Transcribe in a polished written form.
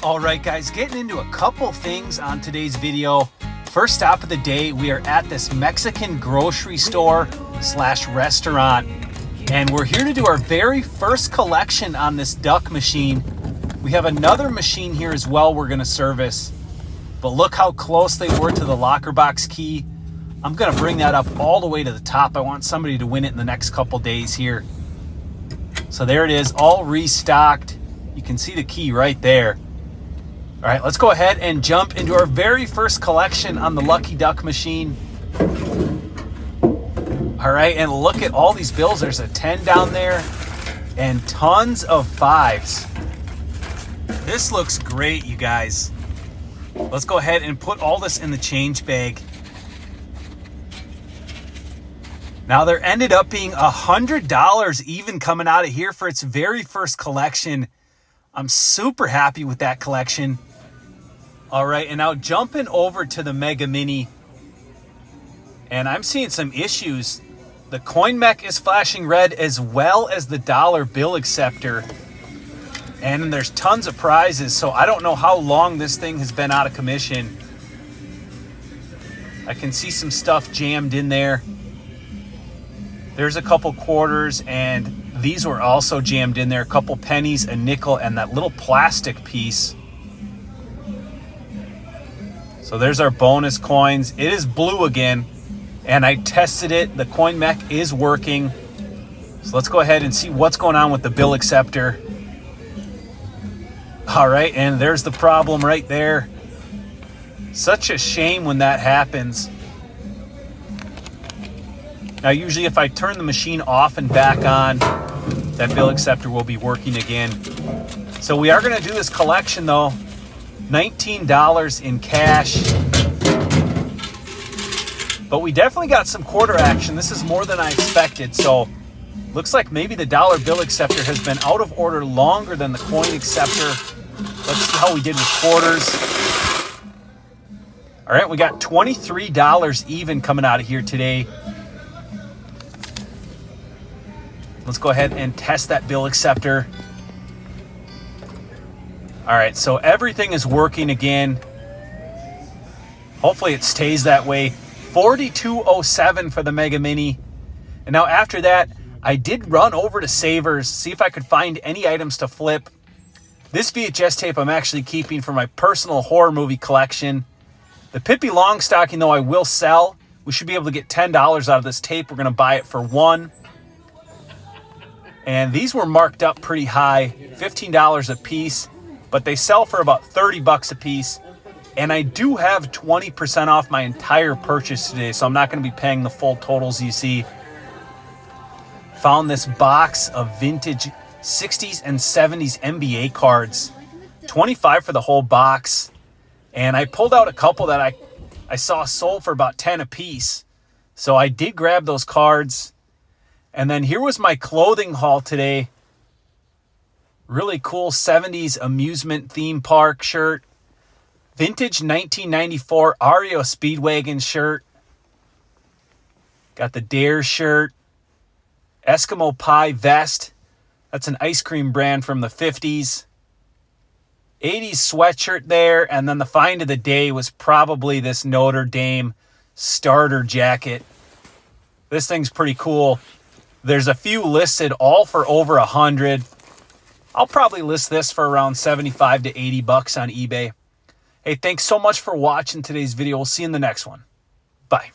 All right, guys, getting into a couple things on today's video. First stop of the day, we are at this Mexican grocery store / restaurant, and we're here to do our very first collection on this duck machine. We have another machine here as well we're gonna service, but look how close they were to the locker box key. I'm gonna bring that up all the way to the top. I want somebody to win it in the next couple days here. So there it is, all restocked. You can see the key right there. All right, let's go ahead and jump into our very first collection on the Lucky Duck machine. All right, and look at all these bills. There's a 10 down there and tons of 5s. This looks great, you guys. Let's go ahead and put all this in the change bag. Now, there ended up being $100 even coming out of here for its very first collection. I'm super happy with that collection. All right, and now jumping over to the Mega Mini, and I'm seeing some issues. The coin mech is flashing red as well as the dollar bill acceptor. And there's tons of prizes, so I don't know how long this thing has been out of commission. I can see some stuff jammed in there. There's a couple quarters, and these were also jammed in there. A couple pennies, a nickel, and that little plastic piece. So there's our bonus coins. It is blue again, and I tested it. The coin mech is working. So let's go ahead and see what's going on with the bill acceptor. All right, and there's the problem right there. Such a shame when that happens. Now, usually if I turn the machine off and back on, that bill acceptor will be working again. So we are going to do this collection, though. $19 in cash. But we definitely got some quarter action. This is more than I expected. So looks like maybe the dollar bill acceptor has been out of order longer than the coin acceptor. Let's see how we did with quarters. All right, we got $23 even coming out of here today. Let's go ahead and test that bill acceptor. All right, so everything is working again. Hopefully it stays that way. $42.07 for the Mega Mini. And now after that, I did run over to Savers, see if I could find any items to flip. This VHS tape I'm actually keeping for my personal horror movie collection. The Pippi Longstocking, though, I will sell. We should be able to get $10 out of this tape. We're going to buy it for $1. And these were marked up pretty high, $15 a piece, but they sell for about 30 bucks a piece. And I do have 20% off my entire purchase today, so I'm not going to be paying the full totals you see. Found this box of vintage 60s and 70s NBA cards, $25 for the whole box. And I pulled out a couple that I saw sold for about 10 a piece. So I did grab those cards. And then here was my clothing haul today. Really cool 70s amusement theme park shirt. Vintage 1994 Ario Speedwagon shirt. Got the Dare shirt. Eskimo Pie vest. That's an ice cream brand from the 50s. 80s sweatshirt there. And then the find of the day was probably this Notre Dame starter jacket. This thing's pretty cool. There's a few listed, all for over 100. I'll probably list this for around 75 to 80 bucks on eBay. Hey, thanks so much for watching today's video. We'll see you in the next one. Bye.